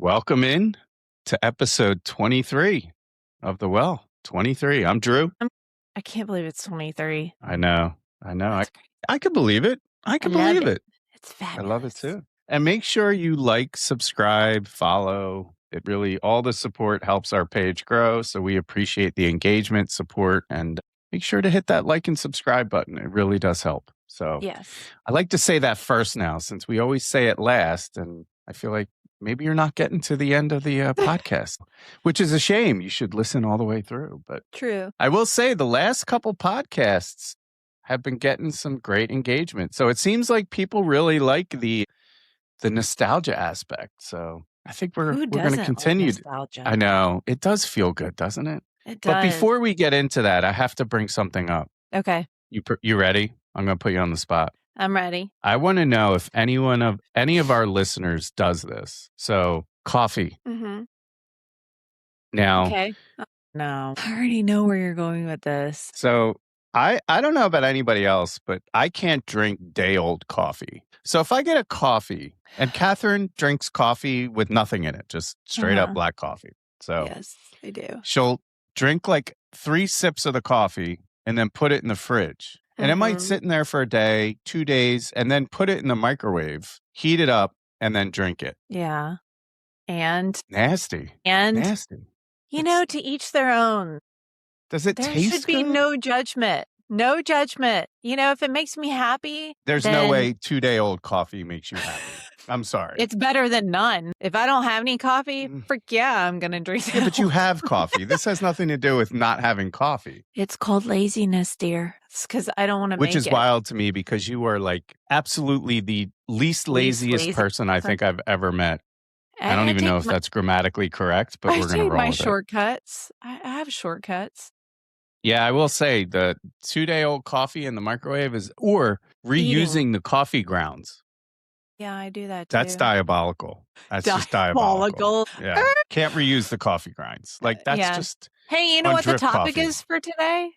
Welcome in to episode 23 of The Well. 23. I'm Drew. I can't believe it's 23. I know. That's great. I could believe it. I could love believe it. It's I fabulous. love it too. And make sure you like, subscribe, follow. It really, all the support helps our page grow. So we appreciate the engagement, support, and make sure to hit that like and subscribe button. It really does help. So Yes. I like to say that first now, since we always say it last. And I feel like maybe you're not getting to the end of the podcast, which is a shame. You should listen all the way through. But True. I will say the last couple podcasts have been getting some great engagement. So it seems like people really like the nostalgia aspect. So I think we're going to continue. Like nostalgia? I know. It does feel good, doesn't it? It does. But before we get into that, I have to bring something up. Okay. You ready? I'm going to put you on the spot. I'm ready. I want to know if any of our listeners does this. So coffee. Mm-hmm. Now. Okay. No. I already know where you're going with this. So I don't know about anybody else, but I can't drink day-old coffee. So if I get a coffee, and Catherine drinks coffee with nothing in it, just straight up black coffee. So yes, I do. She'll drink like 3 sips of the coffee and then put it in the fridge. And it might sit in there for a day, 2 days, and then put it in the microwave, heat it up, and then drink it. Yeah. And nasty. You know, to each their own. Does it taste good? There should be no judgment. No judgment. You know, if it makes me happy. There's no way 2-day-old coffee makes you happy. I'm sorry. It's better than none. If I don't have any coffee, I'm going to drink that. Yeah, but you have coffee. This has nothing to do with not having coffee. It's called laziness, dear. It's because I don't want to make it. Which is wild to me because you are like absolutely the least laziest person I think I've ever met. I don't even know if that's grammatically correct, but we're going to roll with it. I take my shortcuts. I have shortcuts. Yeah, I will say the 2-day-old coffee in the microwave or reusing the coffee grounds. Yeah, I do that too. That's diabolical. That's just diabolical. Yeah. Can't reuse the coffee grinds. Like that's just. Hey, you know what the topic is for today?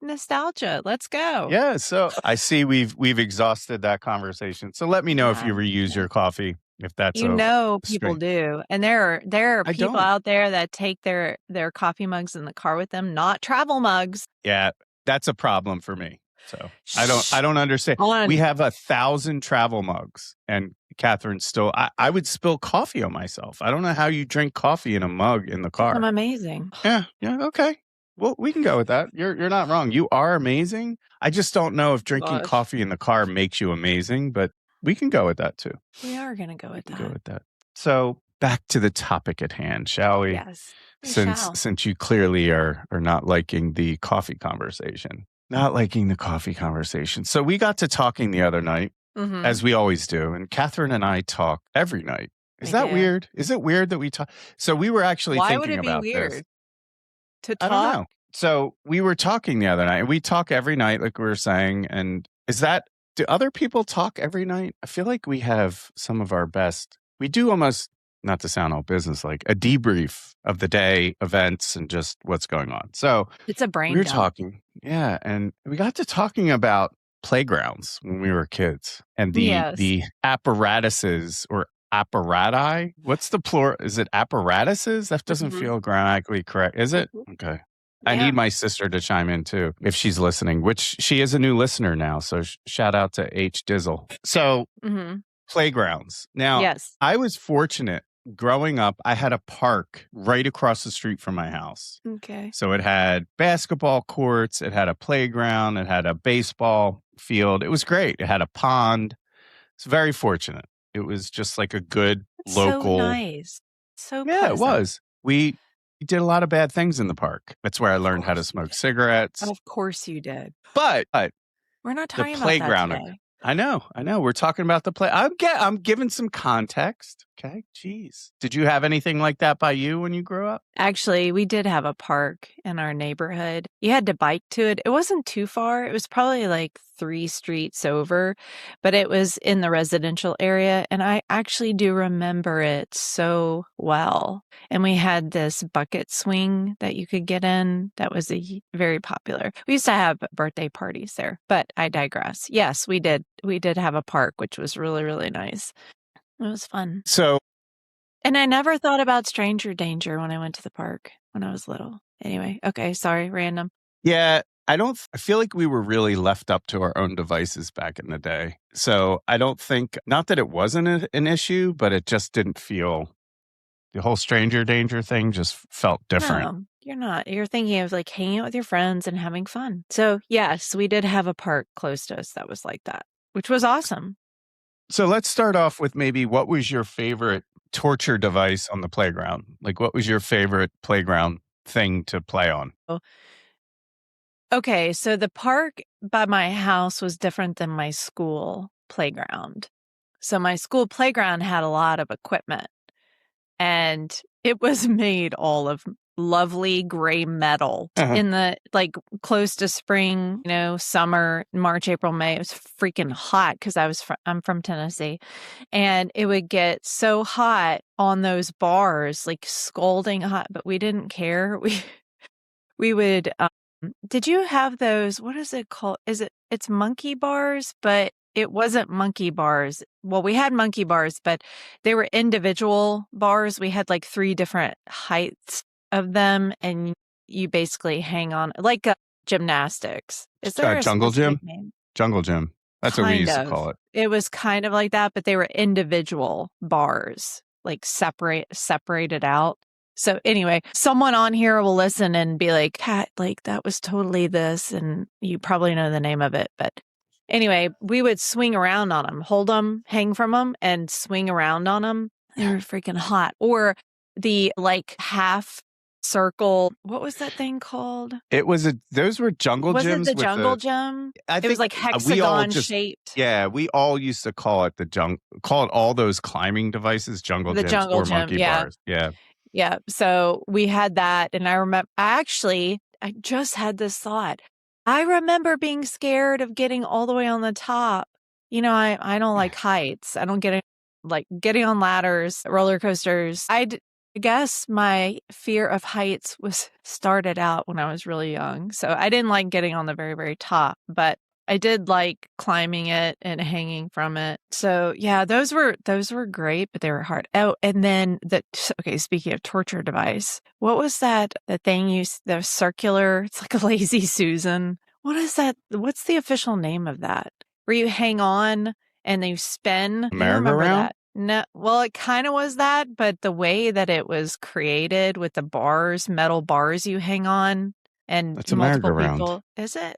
Nostalgia. Let's go. Yeah, so I see we've exhausted that conversation. So let me know if you reuse your coffee. If that's people do. And there are people out there that take their coffee mugs in the car with them, not travel mugs. Yeah, that's a problem for me. So I don't understand. We have 1,000 travel mugs, and Catherine still. I would spill coffee on myself. I don't know how you drink coffee in a mug in the car. I'm amazing. Yeah. Okay. Well, we can go with that. You're not wrong. You are amazing. I just don't know if drinking coffee in the car makes you amazing, but we can go with that too. We are going to go with that. Go with that. So back to the topic at hand, shall we? Yes. Since you clearly are not liking the coffee conversation. Not liking the coffee conversation. So we got to talking the other night, as we always do. And Catherine and I talk every night. Is that weird? Is it weird that we talk? So we were actually thinking about this. Why would it be weird to talk? I don't know. So we were talking the other night. And we talk every night, like we were saying. And do other people talk every night? I feel like we have some of our best. We do almost, not to sound all business, like a debrief of the day, events, and just what's going on. So it's a brain. We were talking, and we got to talking about playgrounds when we were kids and the apparatuses or apparati. What's the plural? Is it apparatuses? That doesn't feel grammatically correct, is it? Okay. I need my sister to chime in too, if she's listening, which she is a new listener now. So shout out to H Dizzle. So playgrounds. Now, I was fortunate growing up. I had a park right across the street from my house. Okay. So it had basketball courts. It had a playground. It had a baseball field. It was great. It had a pond. It's very fortunate. It was just like a good local. So nice. So yeah, it was. We did a lot of bad things in the park. That's where I learned how to smoke cigarettes. Of course you did. But we're not talking about playground. That today. I know. We're talking about the play. I'm giving some context. Okay. Jeez. Did you have anything like that by you when you grew up? Actually, we did have a park in our neighborhood. You had to bike to it. It wasn't too far. It was probably like 3 streets over, but it was in the residential area. And I actually do remember it so well. And we had this bucket swing that you could get in. That was very popular. We used to have birthday parties there, but I digress. Yes, we did. We did have a park, which was really, really nice. It was fun. So And I never thought about stranger danger when I went to the park when I was little. Anyway, okay, sorry, random. Yeah, I feel like we were really left up to our own devices back in the day. So I don't think, not that it wasn't an issue, but it just didn't feel, the whole stranger danger thing just felt different. No, you're not. You're thinking of like hanging out with your friends and having fun. So yes, we did have a park close to us that was like that, which was awesome. So let's start off with maybe what was your favorite torture device on the playground? Like, what was your favorite playground thing to play on? Okay, so the park by my house was different than my school playground. So my school playground had a lot of equipment, and it was made all of lovely gray metal. In the like close to spring, summer, March, April, May. It was freaking hot because I'm from Tennessee, and it would get so hot on those bars, like scalding hot. But we didn't care. We would. Did you have those? What is it called? It's monkey bars, but it wasn't monkey bars. Well, we had monkey bars, but they were individual bars. We had like 3 different heights of them, and you basically hang on like gymnastics. Is there a jungle gym? name? Jungle gym. That's what we used to call it. It was kind of like that, but they were individual bars, like separated out. So anyway, someone on here will listen and be like, Kat, like that was totally this. And you probably know the name of it. But anyway, we would swing around on them, hold them, hang from them, and swing around on them. They were freaking hot. Or the like half circle. What was that thing called? Those were jungle gyms. Was it the jungle gym? It was like hexagon shaped. Yeah, we all used to call it call it all those climbing devices, jungle gyms or monkey bars. Yeah. Yeah. So we had that. And I remember, I just had this thought. I remember being scared of getting all the way on the top. I don't like heights. I don't getting on ladders, roller coasters. I guess my fear of heights started out when I was really young. So I didn't like getting on the very, very top, but I did like climbing it and hanging from it. So yeah, those were great, but they were hard. Oh, and then speaking of torture device, what was that? The thing the circular, it's like a lazy Susan. What is that? What's the official name of that? Where you hang on and then you spin. Merry-go-round? No, well, it kind of was that, but the way that it was created with the bars, metal bars you hang on and That's multiple people. Is it?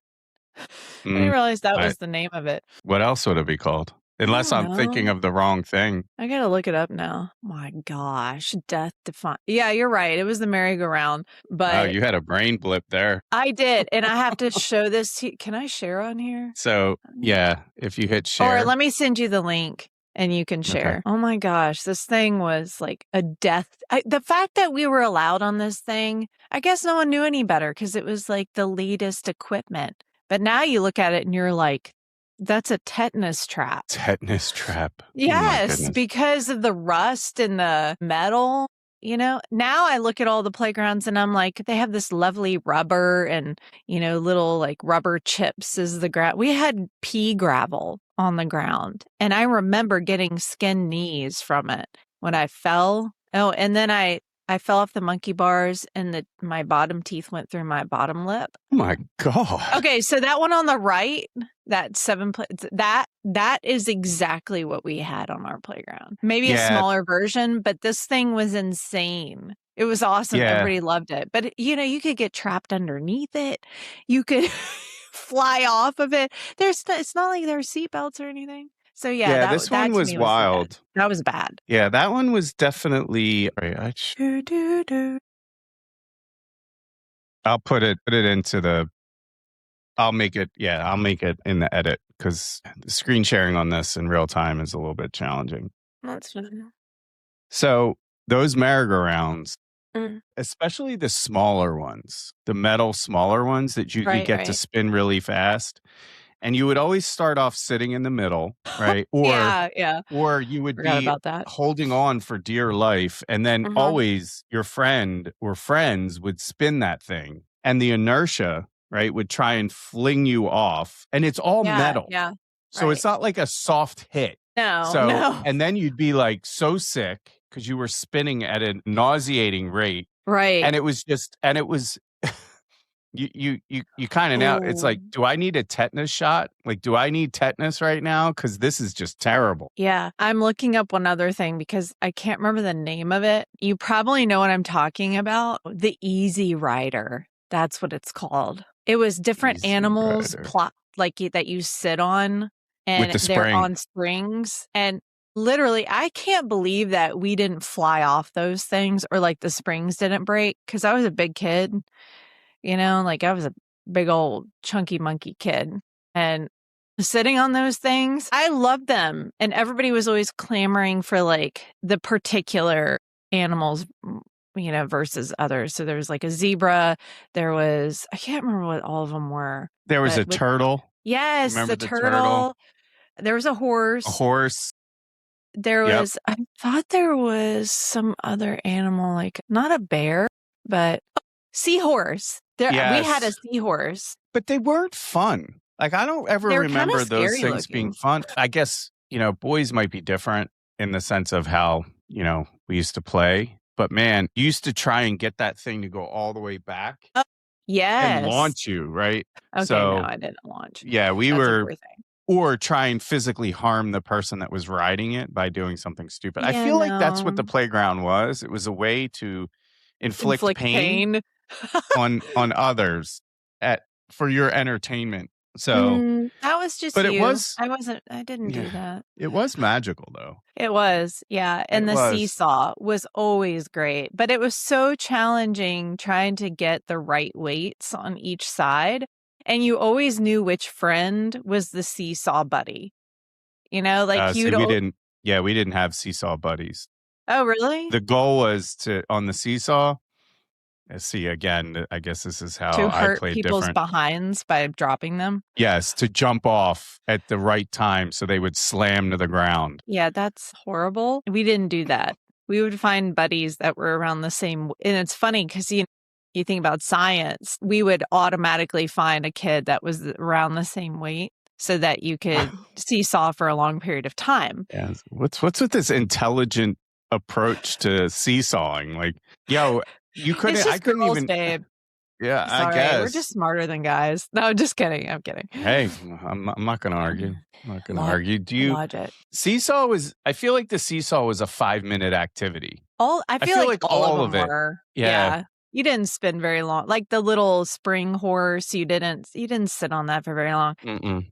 I didn't realize that was the name of it. What else would it be called? Unless I'm thinking of the wrong thing. I gotta look it up now. My gosh, death defying. Yeah, you're right. It was the merry-go-round. But oh, you had a brain blip there. I did, and I have to show this to you. Can I share on here? So yeah, if you hit share, or let me send you the link. And you can share. Okay. Oh my gosh, this thing was like a death. The fact that we were allowed on this thing, I guess no one knew any better because it was like the latest equipment. But now you look at it and you're like, that's a tetanus trap. Tetanus trap. Yes, because of the rust and the metal. Now I look at all the playgrounds and I'm like, they have this lovely rubber and, little like rubber chips as the ground. We had pea gravel on the ground. And I remember getting skin knees from it when I fell. Oh, and then I fell off the monkey bars and my bottom teeth went through my bottom lip. Oh my God. Okay, so that one on the right, that that is exactly what we had on our playground. Maybe a smaller version, but this thing was insane. It was awesome. Yeah. Everybody loved it. But you could get trapped underneath it. You could fly off of it. It's not like there are seatbelts or anything. So yeah, this one was wild. That was bad. Yeah, that one was definitely. I'll put it into the. I'll make it in the edit because the screen sharing on this in real time is a little bit challenging. That's fine. So those merry-go-rounds, especially the smaller ones, the metal smaller ones that you could get to spin really fast. And you would always start off sitting in the middle, right? Or, or you would be holding on for dear life. And then always your friend or friends would spin that thing. And the inertia, right, would try and fling you off. And it's all metal. Yeah. So it's not like a soft hit. No. And then you'd be like so sick because you were spinning at a nauseating rate. Right. And it was you kind of now it's like, do I need a tetanus shot? Like, do I need tetanus right now? Because this is just terrible. Yeah. I'm looking up one other thing because I can't remember the name of it. You probably know what I'm talking about. The Easy Rider. That's what it's called. It was different Easy animals Rider. that you sit on, and With the they're spring. on springs. And literally, I can't believe that we didn't fly off those things, or like the springs didn't break, because I was a big kid. Like I was a big old chunky monkey kid, and sitting on those things, I loved them. And everybody was always clamoring for like the particular animals, versus others. So there was like a zebra. I can't remember what all of them were. There was a turtle. Yes, Remember the turtle? turtle. There was a horse. A horse. I thought there was some other animal, like not a bear, but seahorse. We had a seahorse. But they weren't fun. Like, I don't ever remember those things being fun. I guess, boys might be different in the sense of how, we used to play. But man, you used to try and get that thing to go all the way back. Yes. And launch you, right? Okay, no, I didn't launch. Yeah, or try and physically harm the person that was riding it by doing something stupid. Yeah, I feel like that's what the playground was. It was a way to inflict pain on others for your entertainment. So that was just but you. I didn't do that. It was magical though. It was, yeah. And the seesaw was always great, but it was so challenging trying to get the right weights on each side. And you always knew which friend was the seesaw buddy. We didn't have seesaw buddies. Oh, really? The goal was on the seesaw. See, again, I guess this is how to I hurt played people's different. behinds by dropping them. Yes, to jump off at the right time so they would slam to the ground. Yeah, that's horrible. We didn't do that. We would find buddies that were around the same. And it's funny because you think about science, we would automatically find a kid that was around the same weight so that you could seesaw for a long period of time. Yeah. What's with this intelligent approach to seesawing? Like, yo, you couldn't. It's just I couldn't girls, even. Babe. Yeah, Sorry, I guess we're just smarter than guys. No, just kidding. I'm kidding. Hey, I'm not going to argue. I'm not going to argue. Do you? Logic. Seesaw was. I feel like the seesaw was a 5-minute activity. I feel like all of them were. Yeah. You didn't spend very long. Like the little spring horse, you didn't sit on that for very long. Mm-mm.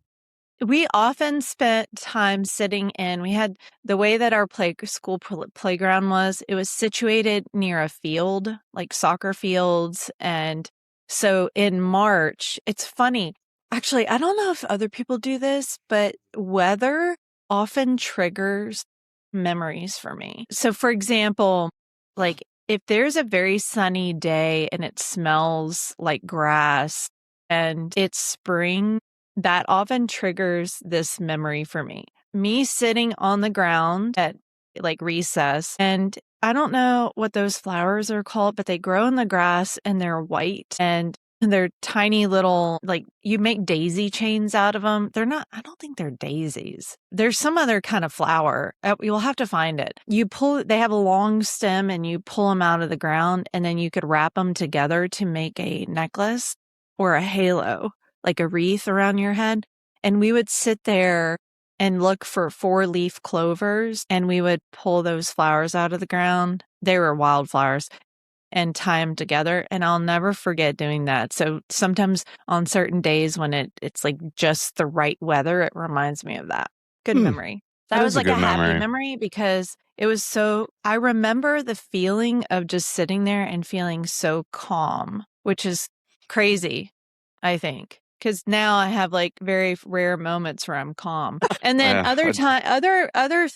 We often spent time sitting in. We had the way that our school playground was. It was situated near a field, like soccer fields. And so in March, it's funny. Actually, I don't know if other people do this, but weather often triggers memories for me. So for example, like if there's a very sunny day and it smells like grass and it's spring, that often triggers this memory for me. Me sitting on the ground at like recess, and I don't know what those flowers are called, but they grow in the grass and they're white and they're tiny little, like you make daisy chains out of them. I don't think they're daisies. There's some other kind of flower. You'll have to find it. They have a long stem and you pull them out of the ground and then you could wrap them together to make a necklace or a halo, like a wreath around your head. And we would sit there and look for 4-leaf clovers and we would pull those flowers out of the ground. They were wildflowers. And tie them together. And I'll never forget doing that. So sometimes on certain days when it's like just the right weather, it reminds me of that. Good memory. That was like a happy memory because it was I remember the feeling of just sitting there and feeling so calm, which is crazy, I think. Because now I have like very rare moments where I'm calm. And then other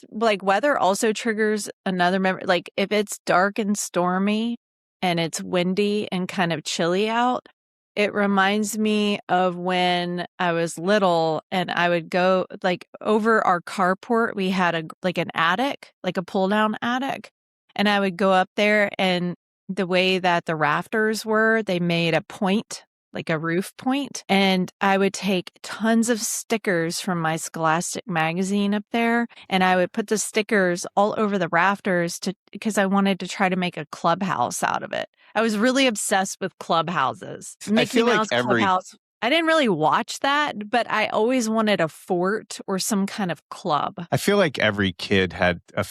like weather also triggers another memory. Like if it's dark and stormy, and it's windy and kind of chilly out, it reminds me of when I was little and I would go like over our carport. We had an attic, like a pull down attic. And I would go up there and the way that the rafters were, they made a point, like a roof point. And I would take tons of stickers from my Scholastic magazine up there, and I would put the stickers all over the rafters because I wanted to try to make a clubhouse out of it. I was really obsessed with clubhouses. Mickey Mouse Clubhouse. I didn't really watch that, but I always wanted a fort or some kind of club. I feel like every kid had a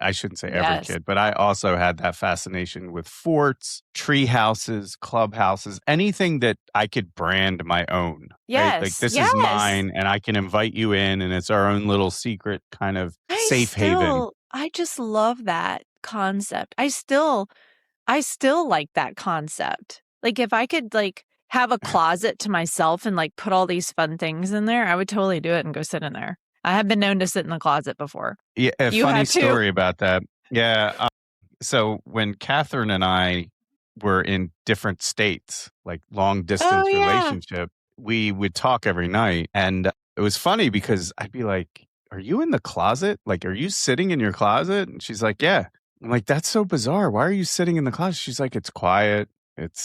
I shouldn't say every kid, but I also had that fascination with forts, tree houses, clubhouses, anything that I could brand my own. Yes. Right? Like, this is mine, and I can invite you in, and it's our own little secret kind of safe haven. I just love that concept. I still like that concept. Like, if I could have a closet to myself and put all these fun things in there, I would totally do it and go sit in there. I have been known to sit in the closet before. Yeah, funny story about that. Yeah. So when Catherine and I were in different states, like long distance relationship, we would talk every night. And it was funny because I'd be like, "Are you in the closet? Like, are you sitting in your closet?" And she's like, "Yeah." I'm like, "That's so bizarre. Why are you sitting in the closet?" She's like, "It's quiet.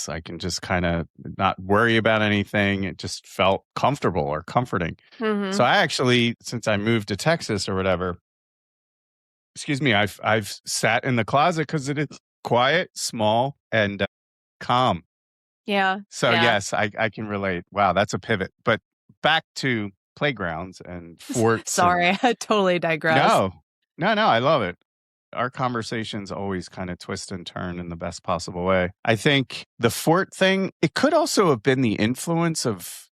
I can just kind of not worry about anything." It just felt comfortable or comforting. Mm-hmm. So I actually, since I moved to Texas or whatever, I've sat in the closet because it is quiet, small, and calm. Yeah. So yes, I can relate. Wow, that's a pivot. But back to playgrounds and forts. Sorry, I totally digress. No, I love it. Our conversations always kind of twist and turn in the best possible way. I think the fort thing, it could also have been the influence of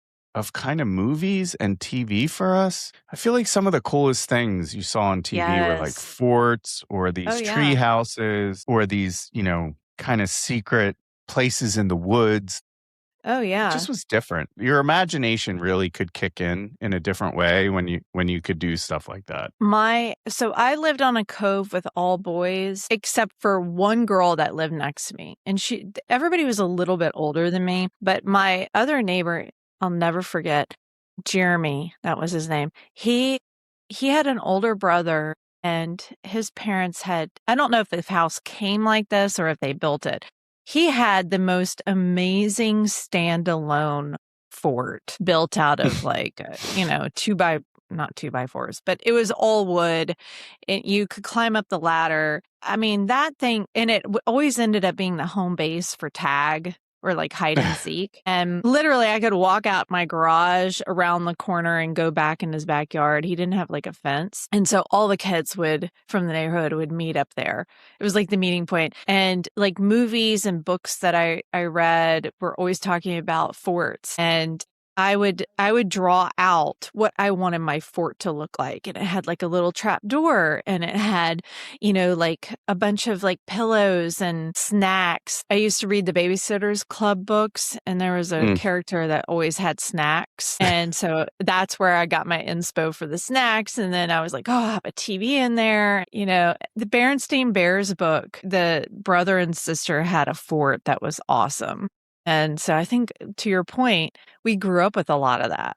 kind of movies and TV for us. I feel like some of the coolest things you saw on TV were like forts or these tree houses or these, kind of secret places in the woods. Oh, yeah. It just was different. Your imagination really could kick in a different way when you could do stuff like that. So I lived on a cove with all boys, except for one girl that lived next to me. And everybody was a little bit older than me. But my other neighbor, I'll never forget, Jeremy, that was his name. He had an older brother, and his parents I don't know if the house came like this or if they built it. He had the most amazing standalone fort built out of not 2x4s, but it was all wood. You could climb up the ladder. I mean, that thing, and it always ended up being the home base for tag or hide and seek. And literally I could walk out my garage around the corner and go back in his backyard. He didn't have a fence. And so all the kids from the neighborhood would meet up there. It was the meeting point. And movies and books that I read were always talking about forts. And I would draw out what I wanted my fort to look like. And it had a little trap door, and it had, a bunch of pillows and snacks. I used to read the Babysitter's Club books, and there was a character that always had snacks. And so that's where I got my inspo for the snacks. And then I was like, I'll have a TV in there. The Berenstain Bears book, the brother and sister had a fort that was awesome. And so I think, to your point, we grew up with a lot of that,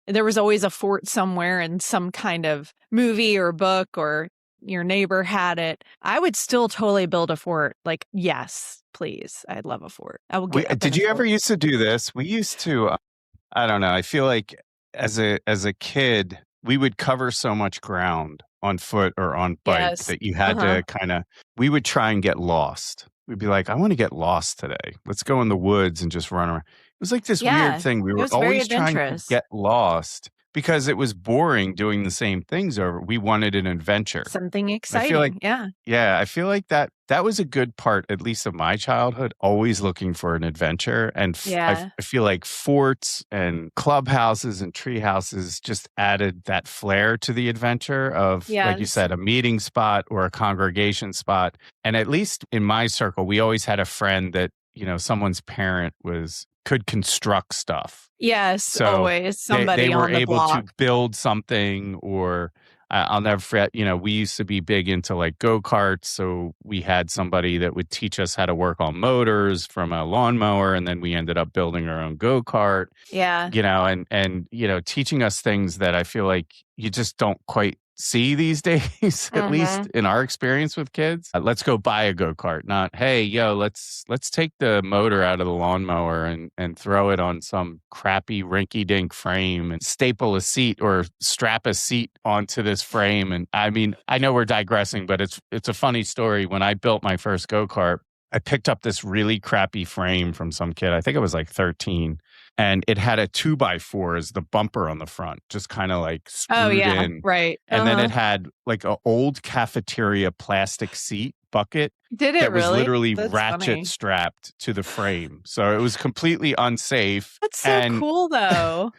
There was always a fort somewhere in some kind of movie or book, or your neighbor had it. I would still totally build a fort. Yes, please. I'd love a fort. I will get Did you ever used to do this? We used to, I don't know. I feel like as a kid, we would cover so much ground on foot or on bike that you had to we would try and get lost. We'd be like, "I want to get lost today. Let's go in the woods and just run around." It was like this weird thing. We were always trying to get lost because it was boring doing the same things over. We wanted an adventure. Something exciting. Yeah, I feel like that was a good part, at least of my childhood, always looking for an adventure. And I feel like forts and clubhouses and tree houses just added that flair to the adventure of, like you said, a meeting spot or a congregation spot. And at least in my circle, we always had a friend that, someone's parent could construct stuff. Yes, so always somebody they were on the able block to build something, or I'll never forget, we used to be big into Go-Karts. So we had somebody that would teach us how to work on motors from a lawnmower. And then we ended up building our own Go-Kart. Yeah. And teaching us things that I feel like you just don't quite see these days, at least in our experience with kids. Let's go buy a go-kart, not, hey, yo, let's take the motor out of the lawnmower and throw it on some crappy rinky-dink frame and staple a seat or strap a seat onto this frame. And I mean, I know we're digressing, but it's a funny story. When I built my first go-kart, I picked up this really crappy frame from some kid. I think I was like 13. And it had a 2x4 as the bumper on the front, just kind of like screwed in. Right. And then it had like an old cafeteria plastic seat bucket. Did it that was really? literally That's ratchet funny. strapped to the frame. So it was completely unsafe. That's so cool, though.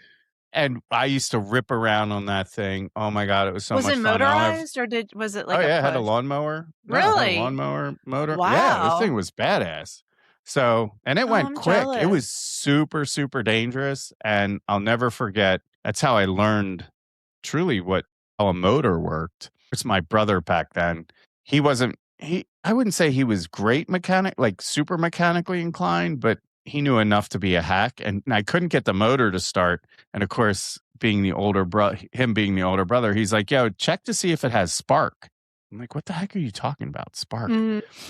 And I used to rip around on that thing. Oh my God, it was so much fun. Was it motorized or was it like oh, a yeah, it push? had a lawnmower. No, it Really? had a lawnmower motor. Wow. Yeah, this thing was badass. So, and it went I'm quick. jealous. It was super, super dangerous. And I'll never forget, that's how I learned truly how a motor worked. It's my brother back then. I wouldn't say he was great like super mechanically inclined, but he knew enough to be a hack. And I couldn't get the motor to start. And of course, being the older brother, he's like, yo, check to see if it has spark. I'm like, what the heck are you talking about? Spark.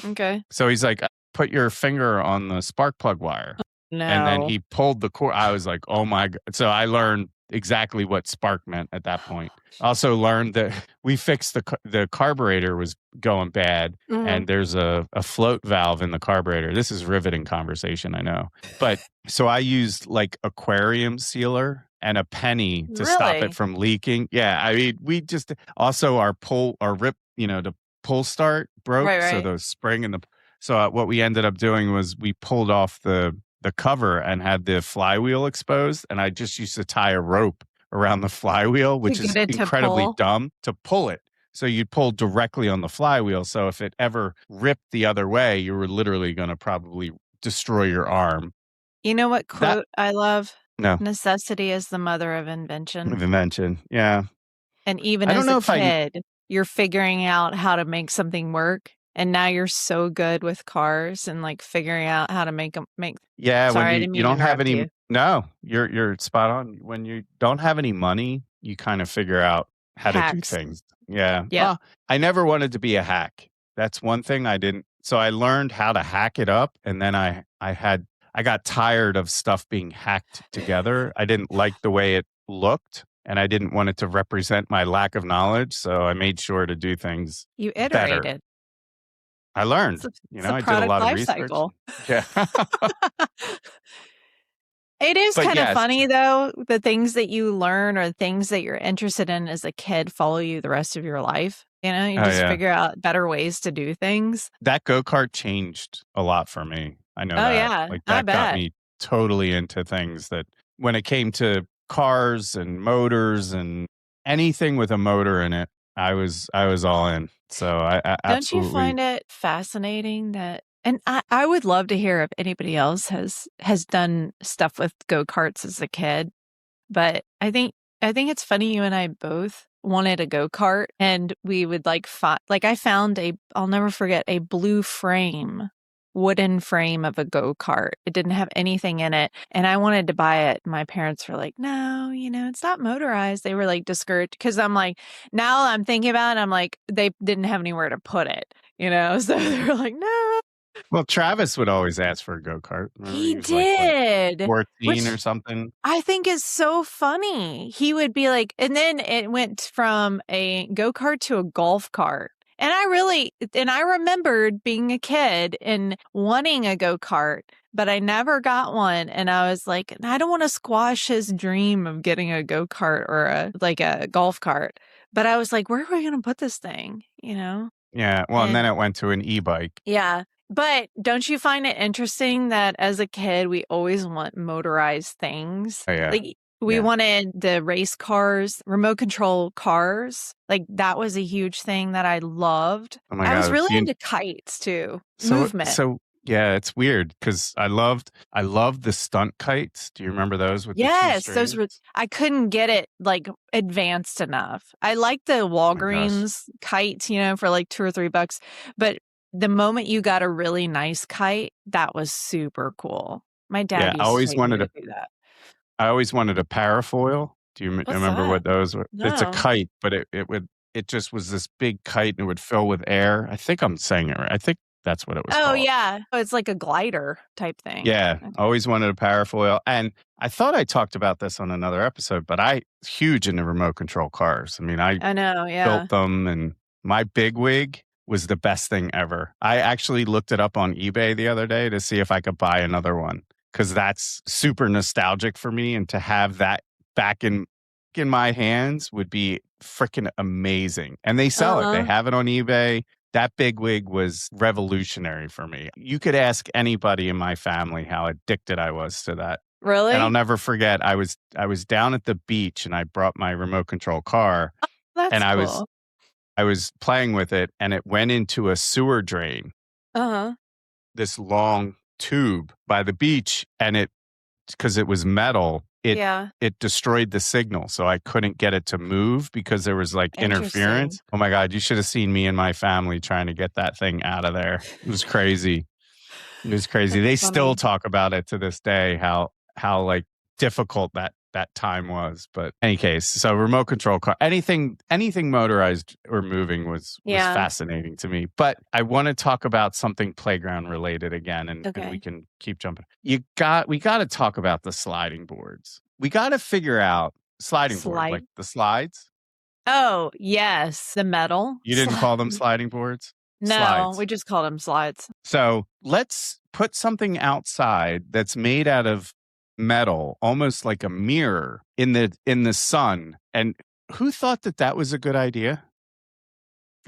Okay. So he's like, put your finger on the spark plug wire. No. And then he pulled the cord. I was like, oh my God. So I learned exactly what spark meant at that point. Also learned that we fixed the carburetor was going bad, and there's a float valve in the carburetor. This is riveting conversation, I know. But so I used like aquarium sealer and a penny to stop it from leaking. Yeah, I mean, we just also our the pull start broke, Right. so the spring and so what we ended up doing was we pulled off the cover and had the flywheel exposed, and I just used to tie a rope around the flywheel, which is incredibly dumb, to pull it. So you'd pull directly on the flywheel. So if it ever ripped the other way, you were literally going to probably destroy your arm. You know what quote I love? No. Necessity is the mother of invention. Yeah. And even as a kid, you're figuring out how to make something work. And now you're so good with cars and like figuring out how to make them make. Yeah, Sorry, when you don't have any. No, you're spot on. When you don't have any money, you kind of figure out how to do things. Yeah. Well, I never wanted to be a hack. That's one thing I didn't. So I learned how to hack it up, and then I got tired of stuff being hacked together. I didn't like the way it looked, and I didn't want it to represent my lack of knowledge. So I made sure to do things. You iterated. Better. I learned, I did a lot of research. Cycle. Yeah. It is kind of funny, though, the things that you learn or things that you're interested in as a kid follow you the rest of your life. You just figure out better ways to do things. That go-kart changed a lot for me. I know that. Yeah. Like, that got me totally into things that when it came to cars and motors and anything with a motor in it, I was all in. So I absolutely. Don't you find it fascinating that, and I would love to hear if anybody else has done stuff with go-karts as a kid, but I think it's funny you and I both wanted a go-kart, and we would I found I'll never forget, a blue wooden frame of a go-kart. It didn't have anything in it, and I wanted to buy it. My parents were like, no, it's not motorized. They were like discouraged, because I'm like, now I'm thinking about it, I'm like, they didn't have anywhere to put it, so they were like, no. Well, Travis would always ask for a go-kart. He did. Like 14 or something. I think is so funny. He would be like, and then it went from a go-kart to a golf cart. And I remembered being a kid and wanting a go-kart, but I never got one. And I was like, I don't want to squash his dream of getting a go-kart or a golf cart. But I was like, where are we going to put this thing? Yeah. Well, and then it went to an e-bike. Yeah. But don't you find it interesting that as a kid, we always want motorized things? Oh, yeah. We wanted the race cars, remote control cars. Like, that was a huge thing that I loved. Oh my God. I was really into kites too. Movement. So yeah, it's weird because I loved the stunt kites. Do you remember those with the two strings? Those were. I couldn't get it like advanced enough. I liked the Walgreens kites, for like $2 or $3, but the moment you got a really nice kite, that was super cool. My dad used to do that. I always wanted a parafoil. Do you remember what those were? No. It's a kite, but it would it just was this big kite and it would fill with air. I think I'm saying it right. I think that's what it was Oh, called. yeah. Oh, it's like a glider type thing. Yeah. Okay. Always wanted a parafoil. And I thought I talked about this on another episode, but I huge into remote control cars. I mean, I know, yeah. built them, and my bigwig was the best thing ever. I actually looked it up on eBay the other day to see if I could buy another one, because that's super nostalgic for me. And to have that back in my hands would be freaking amazing. And they sell it. They have it on eBay. That bigwig was revolutionary for me. You could ask anybody in my family how addicted I was to that. Really? And I'll never forget, I was down at the beach and I brought my remote control car. That's and cool. I was playing with it, and it went into a sewer drain. This long tube by the beach, and because it was metal, it destroyed the signal, so I couldn't get it to move because there was like interference. Oh my God, you should have seen me and my family trying to get that thing out of there. It was crazy. It was crazy. They still talk about it to this day, how like difficult that time was. But in any case, so remote control car, anything motorized or moving was fascinating to me. But I want to talk about something playground related again, and we can keep jumping. We got to talk about the sliding boards. We got to figure out sliding boards, like the slides. Oh, yes, the metal. You didn't call them sliding boards? No, slides. We just called them slides. So let's put something outside that's made out of metal, almost like a mirror in the sun. And who thought that was a good idea?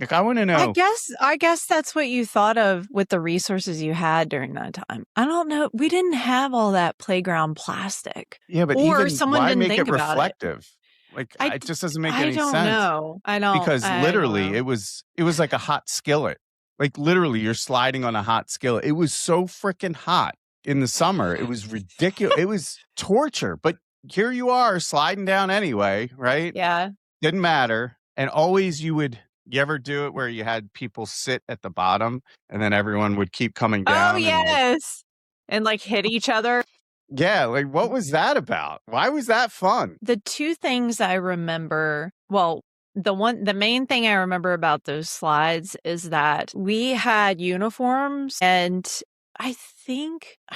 Like, I want to know. I guess that's what you thought of with the resources you had during that time. I don't know. We didn't have all that playground plastic. Yeah, but or even someone why didn't make think it about reflective? Like, it just doesn't make any sense. I don't know. I don't. Because literally, it was like a hot skillet. Like, literally, you're sliding on a hot skillet. It was so freaking hot in the summer. It was ridiculous. It was torture. But here you are sliding down anyway, right? Yeah. Didn't matter. And always you ever do it where you had people sit at the bottom and then everyone would keep coming down? Oh, yes. And like hit each other. Yeah. Like, what was that about? Why was that fun? The two things I remember, the main thing I remember about those slides is that we had uniforms, and I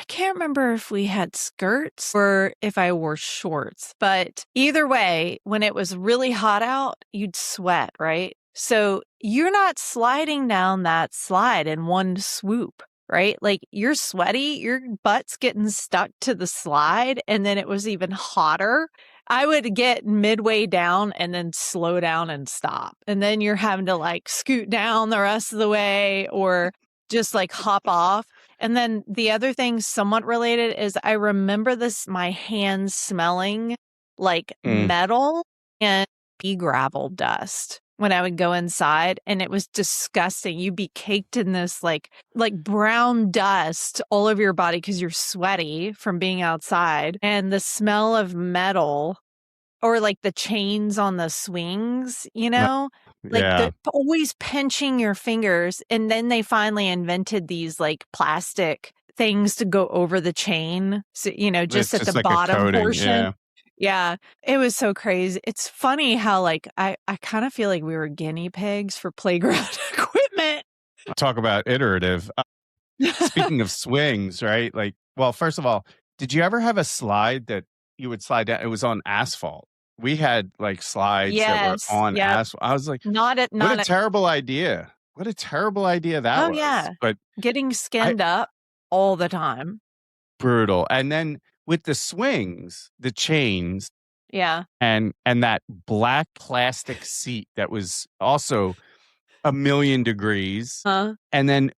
can't remember if we had skirts or if I wore shorts, but either way, when it was really hot out, you'd sweat, right? So you're not sliding down that slide in one swoop, right? Like, you're sweaty, your butt's getting stuck to the slide, and then it was even hotter. I would get midway down and then slow down and stop. And then you're having to like scoot down the rest of the way or just like hop off. And then the other thing somewhat related is I remember my hands smelling like metal and pea gravel dust when I would go inside, and it was disgusting. You'd be caked in this like brown dust all over your body because you're sweaty from being outside, and the smell of metal or like the chains on the swings, like always pinching your fingers. And then they finally invented these like plastic things to go over the chain. So, just at the like bottom portion. Yeah, it was so crazy. It's funny how like I kind of feel like we were guinea pigs for playground equipment. Talk about iterative. Speaking of swings, right? Like, well, first of all, did you ever have a slide that you would slide down? It was on asphalt. We had like slides that were on asphalt. I was like, what a terrible idea. What a terrible idea that was. Oh, yeah. But getting skinned up all the time. Brutal. And then with the swings, the chains, and that black plastic seat that was also 1,000,000 degrees, and then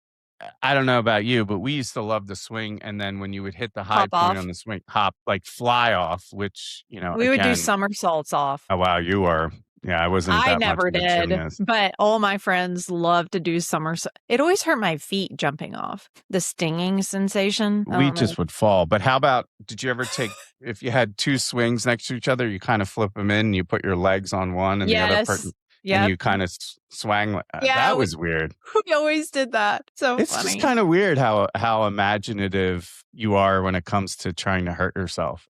I don't know about you, but we used to love the swing. And then when you would hit the high point on the swing, fly off, which we would do somersaults off. Oh wow, you were. Yeah, I wasn't. I never did, but all my friends love to do somersaults. It always hurt my feet jumping off. The stinging sensation. We just would fall. But how about, did you ever if you had two swings next to each other, you kind of flip them in, and you put your legs on one and the other person, and you kind of swang. That was weird. We always did that. So it's funny. Just kind of weird how imaginative you are when it comes to trying to hurt yourself.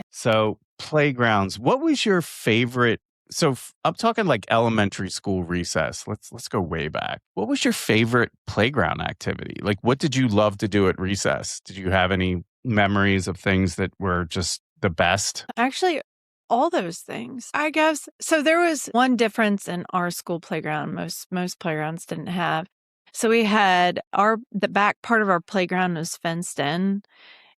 So playgrounds. What was your favorite So I'm talking like elementary school recess. Let's go way back. What was your favorite playground activity? Like, what did you love to do at recess? Did you have any memories of things that were just the best? Actually, all those things, I guess. So there was one difference in our school playground. Most playgrounds didn't have. So we had the back part of our playground was fenced in,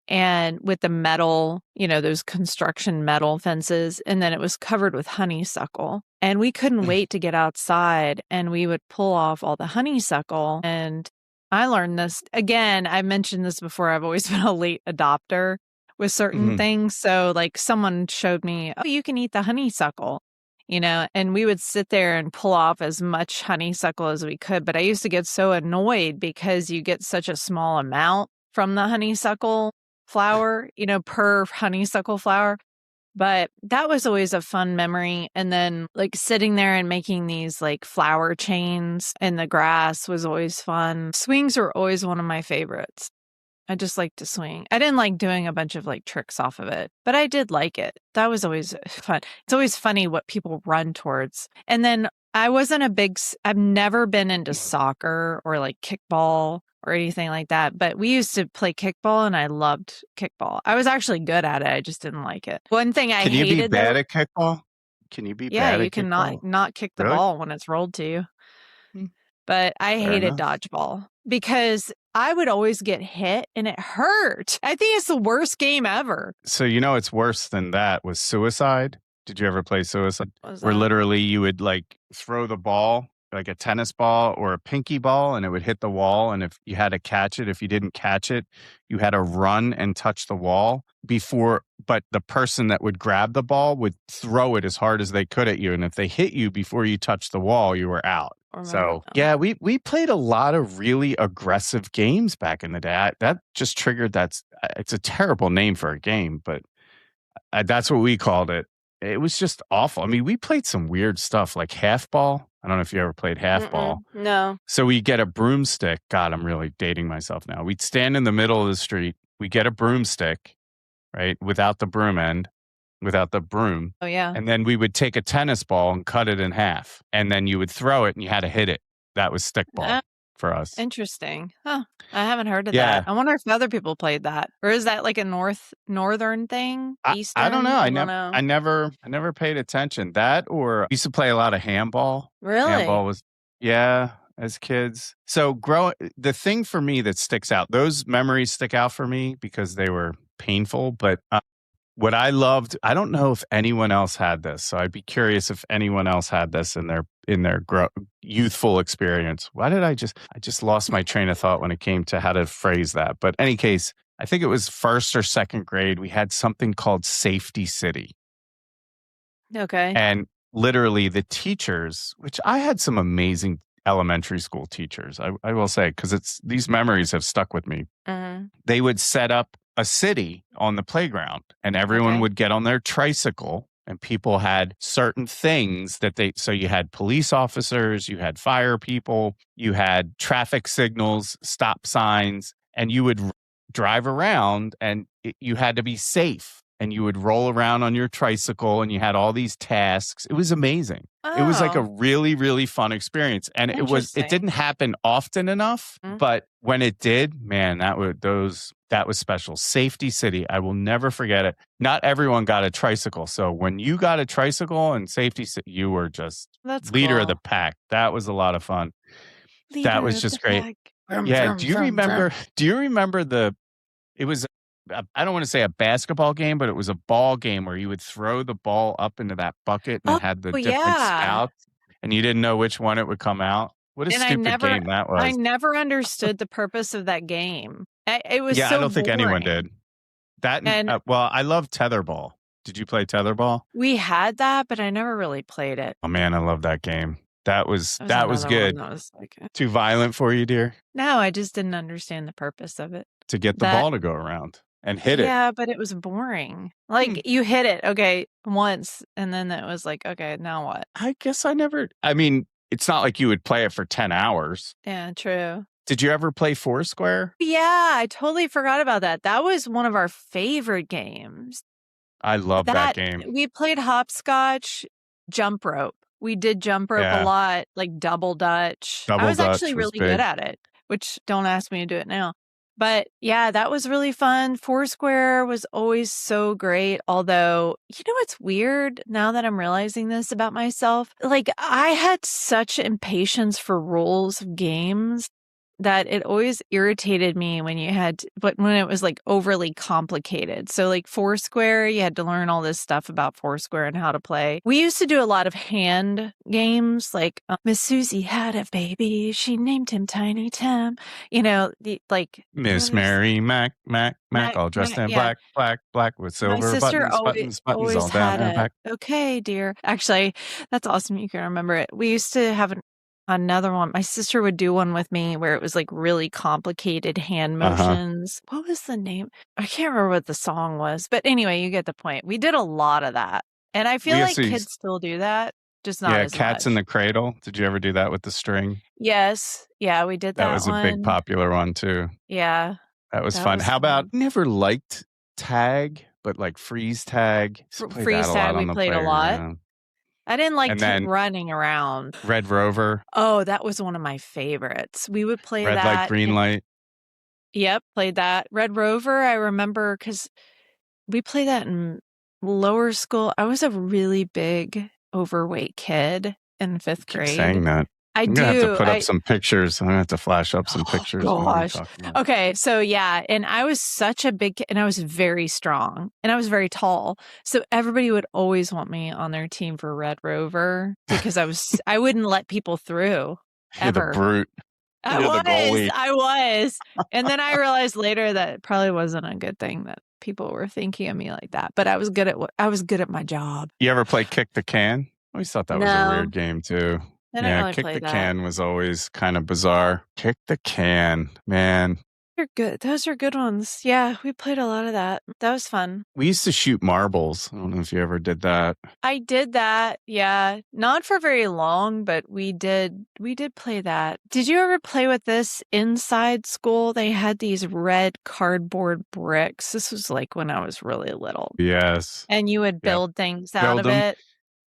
and with the metal, those construction metal fences, and then it was covered with honeysuckle. And we couldn't wait to get outside, and we would pull off all the honeysuckle. And I learned this again. I mentioned this before. I've always been a late adopter with certain things. So like someone showed me, oh, you can eat the honeysuckle, and we would sit there and pull off as much honeysuckle as we could. But I used to get so annoyed because you get such a small amount from the honeysuckle flower, per honeysuckle flower. But that was always a fun memory. And then like sitting there and making these like flower chains in the grass was always fun. Swings were always one of my favorites. I just like to swing. I didn't like doing a bunch of like tricks off of it, but I did like it. That was always fun. It's always funny what people run towards. And then I've never been into soccer or like kickball or anything like that, but we used to play kickball and I loved kickball. I was actually good at it. I just didn't like it. One thing I hated. Can you be bad at kickball? Can you be bad at kickball? Yeah, you can not kick the ball when it's rolled to you. But I hated dodgeball because I would always get hit and it hurt. I think it's the worst game ever. So, it's worse than that was suicide. Did you ever play suicide? Where literally you would like throw the ball, like a tennis ball or a pinky ball, and it would hit the wall. And if you had to catch it, if you didn't catch it, you had to run and touch the wall but the person that would grab the ball would throw it as hard as they could at you. And if they hit you before you touched the wall, you were out. So, yeah, we played a lot of really aggressive games back in the day. That just triggered it's a terrible name for a game, but that's what we called it. It was just awful. I mean, we played some weird stuff like half ball. I don't know if you ever played half ball. No. So we get a broomstick. God, I'm really dating myself now. We'd stand in the middle of the street. We get a broomstick, right? Without the broom. Oh, yeah. And then we would take a tennis ball and cut it in half. And then you would throw it and you had to hit it. That was stickball for us. Interesting. Huh. I haven't heard of that. I wonder if other people played that. Or is that like a northern thing? Eastern? I don't know. I never paid attention. That or we used to play a lot of handball. Really? Handball was, as kids. So the thing for me that sticks out, those memories stick out for me because they were painful. But what I loved, I don't know if anyone else had this. So I'd be curious if anyone else had this in their youthful experience. Why did I just lost my train of thought when it came to how to phrase that. But any case, I think it was first or second grade. We had something called Safety City. Okay. And literally the teachers, which I had some amazing elementary school teachers, I will say, because these memories have stuck with me. They would set up a city on the playground and everyone would get on their tricycle and people had certain things so you had police officers, you had fire people, you had traffic signals, stop signs, and you would drive around and you had to be safe and you would roll around on your tricycle and you had all these tasks. It was amazing. It was like a really, really fun experience. And it didn't happen often enough, but when it did, man, that was special. Safety City. I will never forget it. Not everyone got a tricycle. So when you got a tricycle and Safety City, you were just leader of the pack. That was a lot of fun. That was just great. Yeah. Do you remember it was, I don't want to say a basketball game, but it was a ball game where you would throw the ball up into that bucket and it had the different scouts and you didn't know which one it would come out. What a stupid game that was. I never understood the purpose of that game. It was so I don't think anyone did. Well, I love tetherball. Did you play tetherball? We had that, but I never really played it. Oh man, I love that game. That was good. Too violent for you, dear? No, I just didn't understand the purpose of it. To get the ball to go around and hit it. Yeah, but it was boring. Like you hit it, once, and then it was like, okay, now what? I guess it's not like you would play it for 10 hours. Yeah, true. Did you ever play Foursquare? Yeah, I totally forgot about that. That was one of our favorite games. I love that game. We played hopscotch. Jump rope. We did jump rope a Yeah. lot, like double dutch. I Double was actually Dutch was really good big. at it, which don't ask me to do it now. But yeah, that was really fun. Foursquare was always so great. Although, you know what's weird now that I'm realizing this about myself? Like, I had such impatience for rules of games that it always irritated me when when it was like overly complicated. So like Foursquare, you had to learn all this stuff about Foursquare and how to play. We used to do a lot of hand games, like Miss Susie had a baby. She named him Tiny Tim. You know, Miss Mary Mac, all dressed in yeah. black with My silver sister buttons always all down had and it. back. Okay, dear. Actually, that's awesome. You can remember it. We used to have another one. My sister would do one with me where it was like really complicated hand motions. What was the name? I can't remember what the song was. But anyway, you get the point. We did a lot of that. And I feel like kids still do that, just not as Cats much. in the Cradle. Did you ever do that with the string? Yes. Yeah, we did that was a big popular one too. Yeah. That was fun. How about, never liked tag, but like freeze tag? Freeze tag, we played a lot. I didn't like running around. Red Rover. Oh, that was one of my favorites. We would play Red that. light, green light. Yep, played that. Red Rover, I remember because we played that in lower school. I was a really big, overweight kid in 5th grade. Keep saying that. I'm going to have to put up some pictures. I'm going to have to flash up some pictures. Gosh. Okay. So yeah. And I was such a big kid and I was very strong and I was very tall. So everybody would always want me on their team for Red Rover because I wouldn't let people through. Ever. You're the brute. I was. And then I realized later that it probably wasn't a good thing that people were thinking of me like that, but I was good at my job. You ever play Kick the Can? I always thought that was a weird game too. Really Kick the Can was always kind of bizarre. Kick the Can, man. They're good. Those are good ones. Yeah, we played a lot of that. That was fun. We used to shoot marbles. I don't know if you ever did that. I did that. Yeah, not for very long, but we did play that. Did you ever play with this inside school? They had these red cardboard bricks. This was like when I was really little. Yes. And you would build things out of it.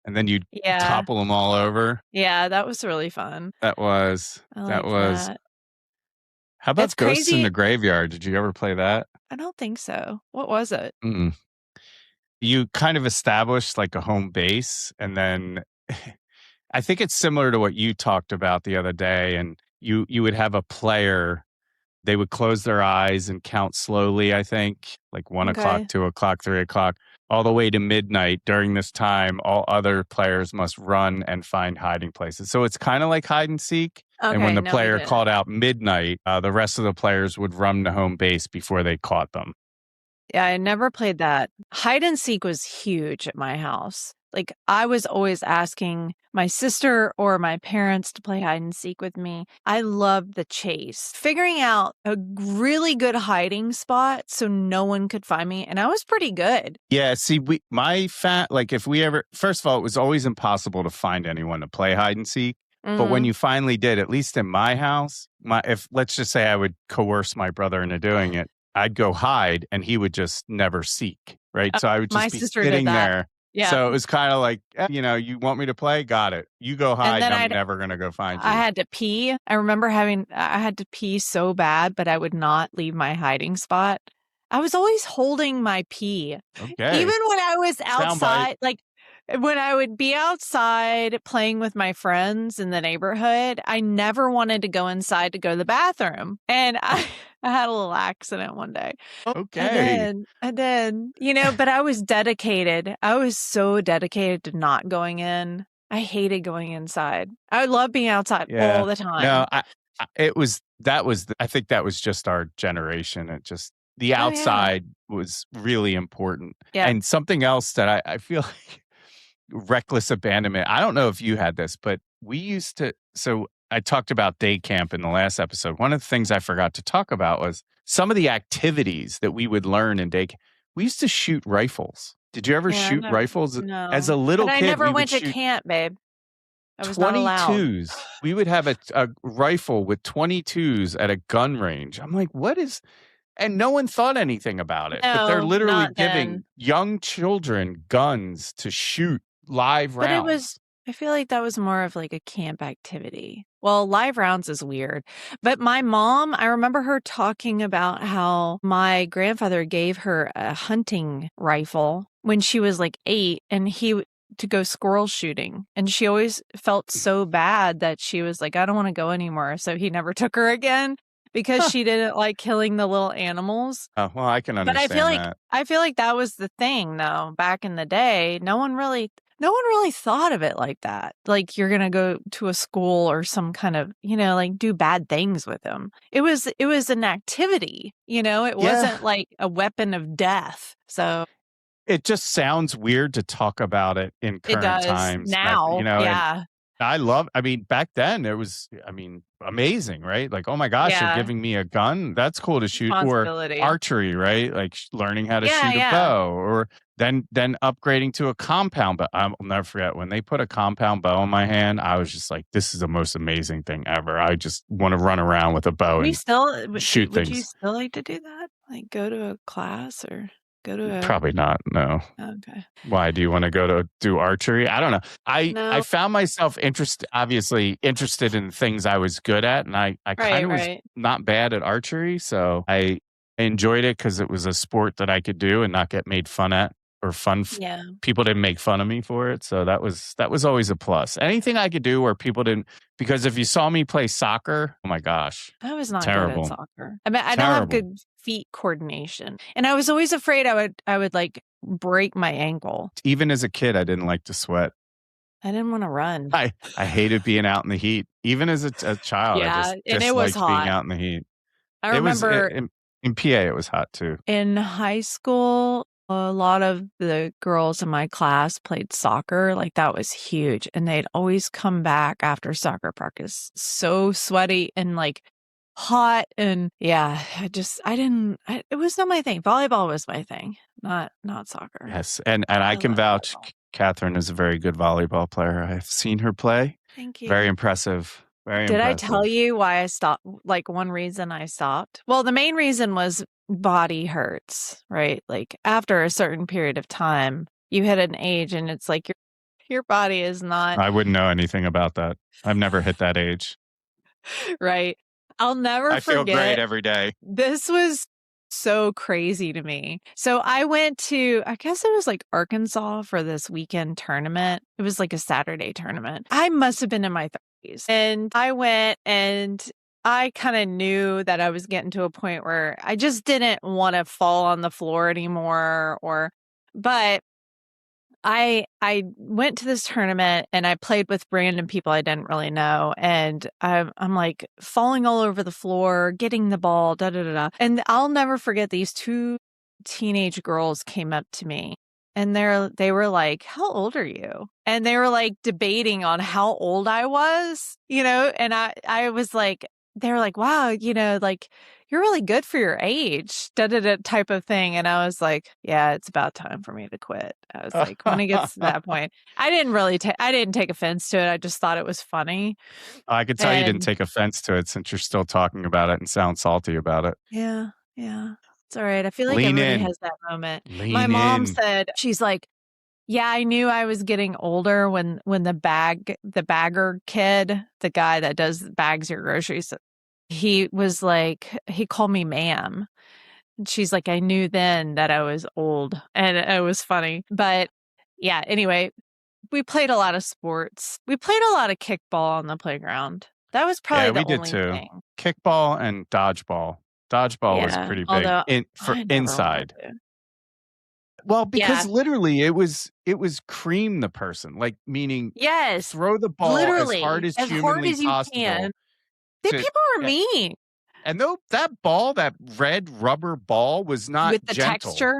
And then you'd topple them all over. Yeah, that was really fun. That was. That. How about Ghosts in the Graveyard? Did you ever play that? I don't think so. What was it? You kind of established like a home base. And then I think it's similar to what you talked about the other day. And you would have a player. They would close their eyes and count slowly, I think, like 1 o'clock, 2 o'clock, 3 o'clock, all the way to midnight. During this time, all other players must run and find hiding places. So it's kind of like hide and seek. Okay, and when the player called out midnight, the rest of the players would run to home base before they caught them. Yeah, I never played that. Hide and seek was huge at my house. Like, I was always asking my sister or my parents to play hide and seek with me. I loved the chase. Figuring out a really good hiding spot so no one could find me. And I was pretty good. Yeah, see, if we ever, first of all, it was always impossible to find anyone to play hide and seek. But when you finally did, at least in my house, if let's just say I would coerce my brother into doing it, I'd go hide and he would just never seek, right? So I would just be sitting there. Yeah. So it was kind of like, you want me to play? Got it. You go hide and I'm never going to go find you. I had to pee. I remember I had to pee so bad, but I would not leave my hiding spot. I was always holding my pee. Okay. Even when I was outside, when I would be outside playing with my friends in the neighborhood, I never wanted to go inside to go to the bathroom. And I had a little accident one day. Okay. And then, but I was dedicated. I was so dedicated to not going in. I hated going inside. I love being outside all the time. No, I think that was just our generation. The outside was really important. Yeah. And something else that I feel like reckless abandonment. I don't know if you had this, but we used to. So I talked about day camp in the last episode. One of the things I forgot to talk about was some of the activities that we would learn in day camp. We used to shoot rifles. Did you ever shoot rifles? No. As a little kid? I never went to camp, babe. I was not allowed. 22s. We would have a rifle with 22s at a gun range. I'm like, what is... And no one thought anything about it. No, but they're literally giving young children guns to shoot live But rounds. I feel like that was more of like a camp activity. Well, live rounds is weird. But my mom, I remember her talking about how my grandfather gave her a hunting rifle when she was like 8 and to go squirrel shooting. And she always felt so bad that she was like, I don't want to go anymore. So he never took her again because she didn't like killing the little animals. Oh, well, I can But understand that. I feel like that was the thing though, back in the day. No one really thought of it like that. Like you're going to go to a school or some kind of, like do bad things with them. It was an activity, it Yeah. wasn't like a weapon of death. So It just sounds weird to talk about it in it current does times, now. and Yeah. I mean, back then it was, amazing, right? Like, oh my gosh, you're Yeah. giving me a gun. That's cool to shoot. Or Responsibility. archery, right? Like learning how to Yeah. shoot a Yeah. bow, or then upgrading to a compound. But I'll never forget when they put a compound bow in my hand. I was just like, this is the most amazing thing ever. I just want to run around with a bow We and still, shoot would you things. still like to do that? Like go to a class or go to a, Probably not. No. okay. Why do you want to go to do archery? I don't know. I No. found myself obviously interested in things I was good at, and I kind Right. of was Right. not bad at archery, so I enjoyed it because it was a sport that I could do and not get made fun at or Yeah. people didn't make fun of me for it, so that was always a plus. Anything I could do where people didn't, because if you saw me play soccer, oh my gosh, I was not good at terrible, soccer. I mean, I don't have terrible. good feet coordination. And I was always afraid I would like break my ankle. Even as a kid, I didn't like to sweat. I didn't want to run. I hated being out in the heat. Even as a child, I Yeah, just and it was disliked being hot. out in the heat. I It was remember in PA, it was hot too. in high school, a lot of the girls in my class played soccer. Like that was huge. And they'd always come back after soccer practice so sweaty and like hot. And yeah, it was not my thing. Volleyball was my thing, not soccer. Yes, and I I can love vouch. volleyball. Catherine is a very good volleyball player. I've seen her play. Thank Very you. impressive. Very Did I tell impressive. you why I stopped? Like one reason I stopped? Well, the main reason was body hurts, right? Like after a certain period of time, you hit an age and it's like your body is not I wouldn't know anything about that. I've never hit that age. right. I'll never I feel great forget. every day. This was so crazy to me. So I went to, I guess it was like Arkansas for this weekend tournament. It was like a Saturday tournament. I must have been in my 30s. And I went and I kind of knew that I was getting to a point where I just didn't want to fall on the floor anymore but I went to this tournament and I played with random people I didn't really know. And I'm like falling all over the floor, getting the ball, da da da da. And I'll never forget these two teenage girls came up to me and they were like, "How old are you?" And they were like debating on how old I was, and I was like, they were like, "Wow, like you're really good for your age," da da da type of thing. And I was like, yeah, it's about time for me to quit. I was like, when it gets to that point, I didn't take offense to it. I just thought it was funny. I could tell you didn't And take offense to it since you're still talking about it and sound salty about it. yeah, yeah, it's all right. I feel like Lean everybody in. has that moment. My Lean mom in. said, she's like, yeah, I knew I was getting older when the bagger kid, the guy that bags your groceries, he was like, he called me ma'am. She's like, I knew then that I was old, and it was funny. But yeah, anyway, we played a lot of sports. We played a lot of kickball on the playground. That was Yeah, probably we the did only too. thing. Kickball and dodgeball. Dodgeball was Yeah, pretty big although for I never wanted inside. to. Well, Yeah. because literally it was cream the person, like meaning Yes. throw the ball as hard Literally, as as hard humanly as you possible can. The to people were a mean and though that ball, that red rubber ball was not with the gentle. texture.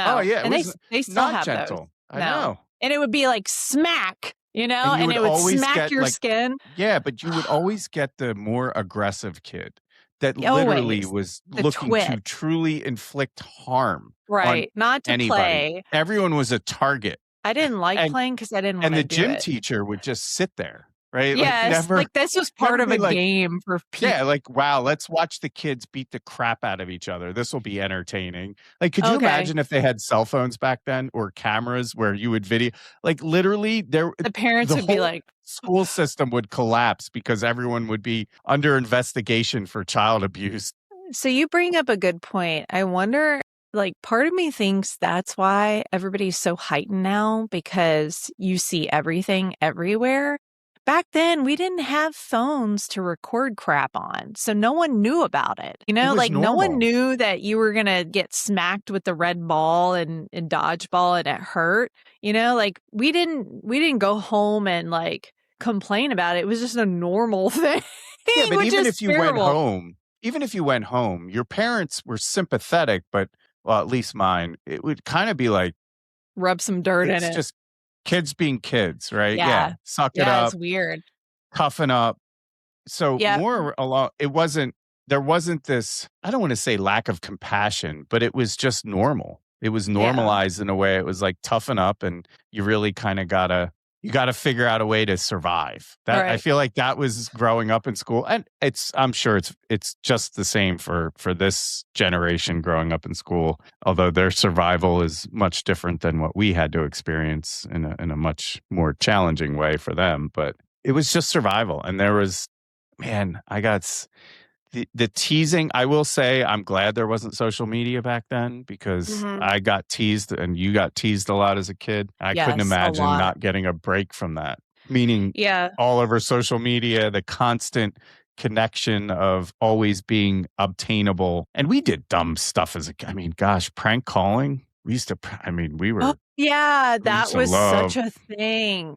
Oh, No, yeah, it and was they still not have those. gentle. I No, know. and it would be like smack, And you and would it would always smack get, your like, skin. yeah, but you would always get the more aggressive kid that literally Always was the looking twit. to truly inflict harm on Right, not to anybody. play. Everyone was a target. I didn't like And playing because I didn't and wanna the do gym it. teacher would just sit there. right? Like Yes, never, like this was part never of a be like, game for yeah, people. like, wow, let's watch the kids beat the crap out of each other. This will be entertaining. Like, could you Okay. imagine if they had cell phones back then or cameras where you would video? Like, literally, The parents the would be whole like, school system would collapse because everyone would be under investigation for child abuse. so you bring up a good point. I wonder, like, part of me thinks that's why everybody's so heightened now because you see everything everywhere. Back then, we didn't have phones to record crap on, so no one knew about it. It was Like no one normal. knew that you were gonna get smacked with the red ball and dodgeball and it hurt. Like we didn't go home and like complain about it. It was just a normal thing, Yeah, but which is terrible. even if you went home, your parents were sympathetic, but well, at least mine, it would kind of be like, Rub some dirt in it's it. just kids being kids, right? Yeah. Yeah. Suck it Yeah, it's up, weird. toughen up. So Yeah. more along, there wasn't this, I don't want to say lack of compassion, but it was just normal. It was Yeah. normalized in a way. It was like toughen up and you really kind of you gotta figure out a way to survive. All That I right. feel like that was growing up in school. And I'm sure it's just the same for this generation growing up in school, although their survival is much different than what we had to experience in a much more challenging way for them. But it was just survival. And there was, man, the teasing. I will say I'm glad there wasn't social media back then because Mhm. I got teased and you got teased a lot as a kid. I couldn't Yes, a imagine lot. not getting a break from that. Meaning Yeah. all over social media, the constant connection of always being obtainable. And we did dumb stuff I mean, gosh, prank calling. We used to, I mean, Oh, yeah, we that used to was such love, a thing.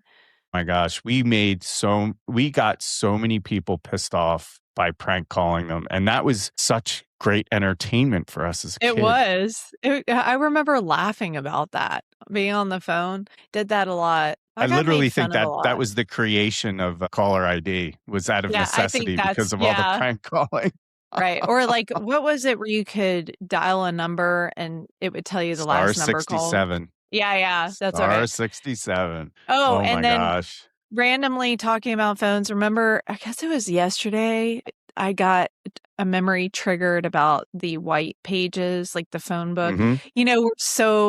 my gosh, we got so many people pissed off by prank calling them. And that was such great entertainment for us as a It kid. was. I remember laughing about that, being on the phone. Did that a lot. I I got literally made think fun of a that lot. was the creation of caller ID was out of Yeah, I think necessity that's because of all the yeah, prank calling. right. Or like, what was it where you could dial a number and it would tell you the Star last number called? 67. Yeah, yeah, that's all Star right. 67. Oh, Oh and my then gosh. randomly talking about phones, remember, I guess it was yesterday, I got a memory triggered about the white pages, like the phone book. Hmm.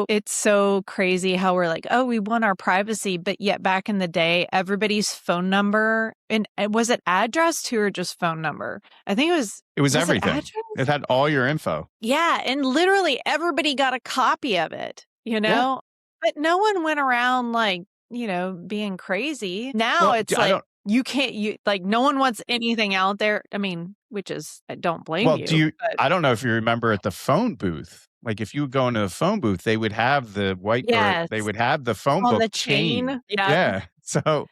It's so crazy how we're like, oh, we want our privacy, but yet back in the day, everybody's phone number and was it address too or just phone number? I think It was was it everything. address? It had all your info. Yeah, and literally everybody got a copy of it, Yeah. But no one went around like, being crazy. Now Well, it's I like don't. no one wants anything out there. I mean, which is I don't blame Well, you, but I don't know if you remember at the phone booth. Like if you would go into the phone booth, they would have the white or yes, they would have the phone on book the chain. chain. Yeah. Yeah. So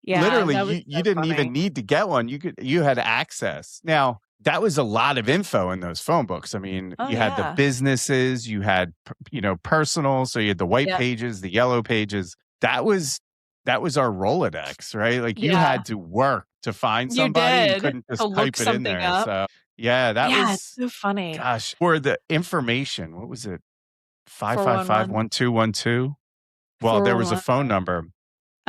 Yeah, literally that was you so didn't even funny. need to get one. You had access. Now, that was a lot of info in those phone books. I mean, Oh, you had the yeah. businesses, you had personal, so you had the white Yep. pages, the yellow pages. That was our Rolodex, right? Like you Yeah, had to work to find you somebody. You did couldn't to just look type it in something there. up. So, yeah, that Yeah, it's was, so funny. gosh, or the information. What was it? 555 411, 1212. Well, there was a 411. phone number.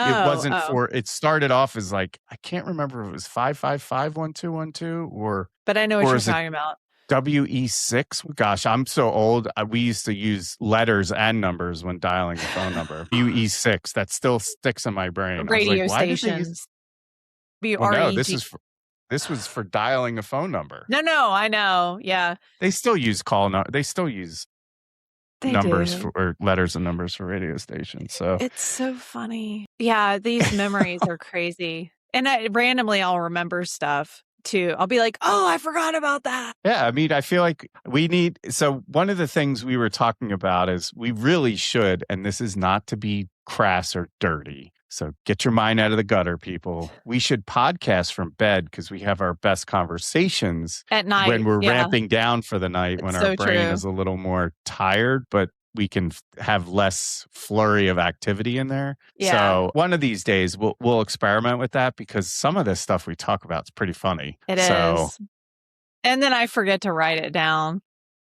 It Oh, wasn't oh, it started off as like, I can't remember if it was 555 1212 but I know what or you're is it talking about. WE6? Gosh, I'm so old. We used to use letters and numbers when dialing a phone number. WE6, that still sticks in my brain. I was like, Radio why did they use? stations. B Well, R no, E G. this was for dialing a phone number. No, I know. Yeah, They still use they numbers do. or letters and numbers for radio stations. So It's so funny. Yeah, these memories are crazy. And I'll remember stuff too. I'll be like, "Oh, I forgot about that." yeah, I mean, I feel like so one of the things we were talking about is we really should, and this is not to be crass or dirty. So get your mind out of the gutter, people. We should podcast from bed because we have our best conversations At when night. we're Yeah, ramping down for the night, when it's our so brain true. is a little more tired, but we can have less flurry of activity in there. Yeah. So one of these days we'll experiment with that because some of this stuff we talk about is pretty funny. It is. And then I forget to write it down,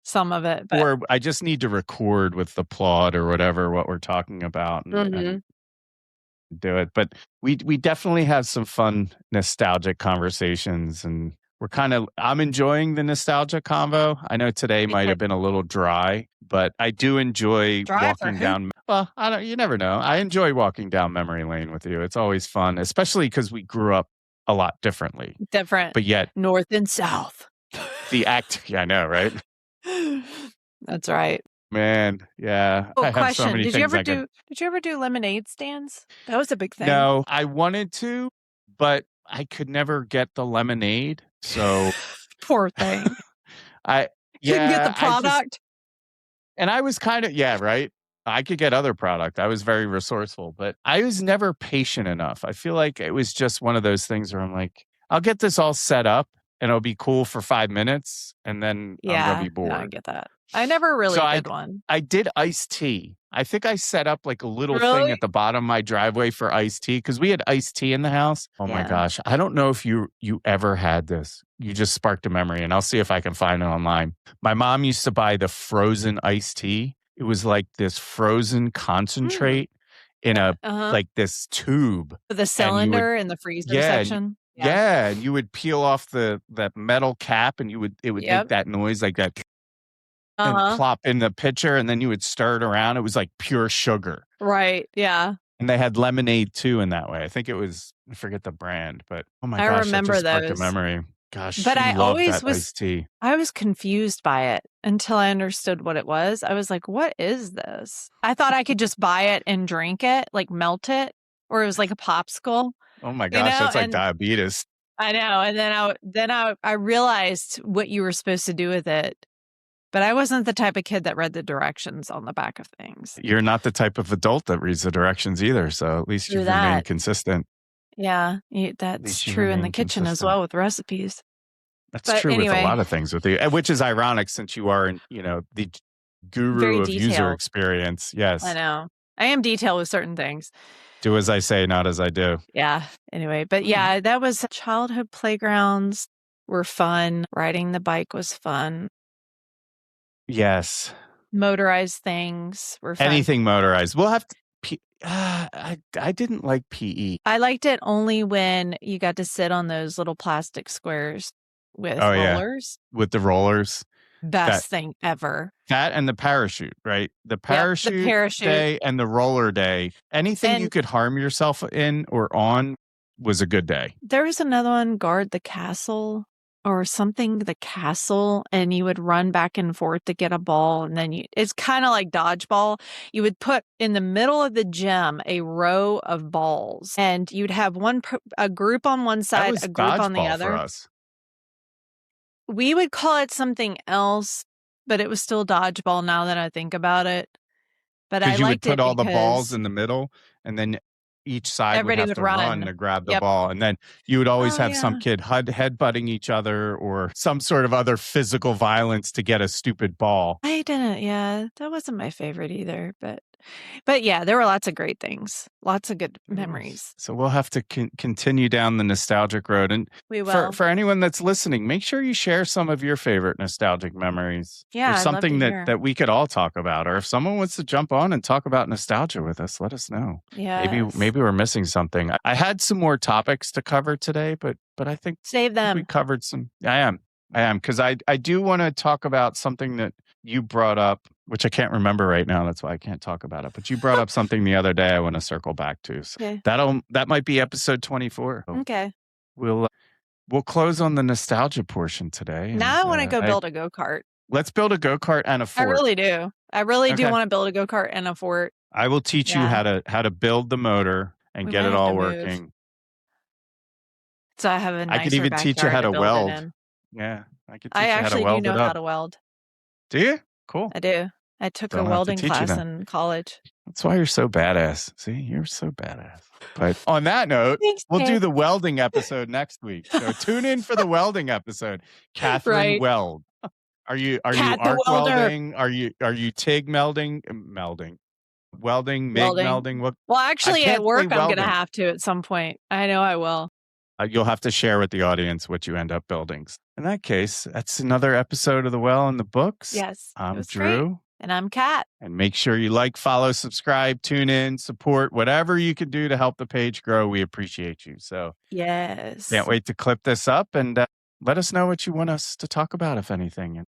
some of it, but Or I just need to record with the plot or whatever what we're talking about, and do it. But we definitely have some fun nostalgic conversations, and I'm enjoying the nostalgia convo. I know today might have been a little dry, but I do enjoy walking down. Well, you never know. I enjoy walking down memory lane with you. It's always fun, especially because we grew up a lot differently. Different. But yet north and south. Yeah, I know, right? That's right. Man, yeah. Oh, question. Did you ever do lemonade stands? That was a big thing. No, I wanted to, but I could never get the lemonade. So poor thing. Couldn't get the product. And I was right. I could get other product. I was very resourceful, but I was never patient enough. I feel like it was just one of those things where I'm like, I'll get this all set up and it'll be cool for 5 minutes, and then I'm gonna be bored. No, I get that. I never really did one. I did iced tea. I think I set up like a little thing at the bottom of my driveway for iced tea because we had iced tea in the house. Oh my gosh. I don't know if you ever had this. You just sparked a memory, and I'll see if I can find it online. My mom used to buy the frozen iced tea. It was like this frozen concentrate in a like this tube. The cylinder in the freezer section. Yeah, and you would peel off that metal cap, and it would make that noise like that. And plop in the pitcher, and then you would stir it around. It was like pure sugar. Right. Yeah. And they had lemonade too in that way. I think it was, I forget the brand, but oh my gosh, I remember that just those. Sparked a memory. Gosh, but I always was iced tea. I was confused by it until I understood what it was. I was like, what is this? I thought I could just buy it and drink it, like melt it, or it was like a popsicle. Oh my gosh, that's like diabetes. I know. And then I realized what you were supposed to do with it. But I wasn't the type of kid that read the directions on the back of things. You're not the type of adult that reads the directions either. So at least you've remained consistent. Yeah, that's true in the kitchen as well with recipes. That's true with a lot of things with you, which is ironic since you are, the guru of user experience. Yes. I know. I am detailed with certain things. Do as I say, not as I do. Yeah. Anyway, but yeah, that was childhood playgrounds were fun. Riding the bike was fun. Yes. Motorized things were fun. Anything motorized. We'll have to. I didn't like PE. I liked it only when you got to sit on those little plastic squares with rollers. Yeah. With the rollers. Best thing ever. That and the parachute, right? The parachute day and the roller day. Anything you could harm yourself in or on was a good day. There was another one, guard the castle. Or something, the castle, and you would run back and forth to get a ball. And then it's kind of like dodgeball. You would put in the middle of the gym a row of balls, and you'd have a group on one side, a group on the other. For us. We would call it something else, but it was still dodgeball now that I think about it. But I liked it because you would put all the balls in the middle, and then each side would have to run to grab the ball. And then you would always have some kid headbutting each other or some sort of other physical violence to get a stupid ball. I didn't. Yeah, that wasn't my favorite either. But yeah, there were lots of great things. Lots of good memories. So we'll have to continue down the nostalgic road. And we will. For anyone that's listening, make sure you share some of your favorite nostalgic memories. Yeah, or something that we could all talk about. Or if someone wants to jump on and talk about nostalgia with us, let us know. Yeah. Maybe we're missing something. I had some more topics to cover today, but I think save them. We covered some. I am because I do want to talk about something that you brought up, which I can't remember right now. That's why I can't talk about it. But you brought up something the other day I want to circle back to. So that might be episode 24. Okay. We'll close on the nostalgia portion today. Now I want to go build a go-kart. Let's build a go-kart and a fort. I really do. I really do want to build a go-kart and a fort. I will teach you how to build the motor and get it all working. So I have a nicer I could even teach you how to weld. Yeah, I could teach you how to weld. I actually do know how to weld. Do you? Cool. I do. I took a welding class in college. That's why you're so badass. See, you're so badass. But on that note, we'll do the welding episode next week. So tune in for the welding episode. Catherine Weld. Are you arc welding? Are you TIG melding? Welding, MIG melding? What? Well, actually, at work, I'm going to have to at some point. I know I will. You'll have to share with the audience what you end up building. In that case, that's another episode of The Well in the Books. Yes. I'm Drew. And I'm Kat. And make sure you like, follow, subscribe, tune in, support, whatever you can do to help the page grow. We appreciate you. So yes. Can't wait to clip this up and let us know what you want us to talk about, if anything.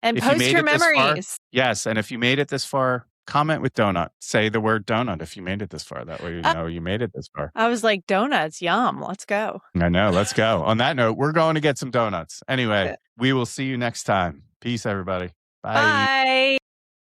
And if post you made your it memories. This far, yes. And if you made it this far, comment with donut. Say the word donut if you made it this far. That way you know you made it this far. I was like, donuts, yum. Let's go. I know. Let's go. On that note, we're going to get some donuts. Anyway, we will see you next time. Peace, everybody. Bye. Bye.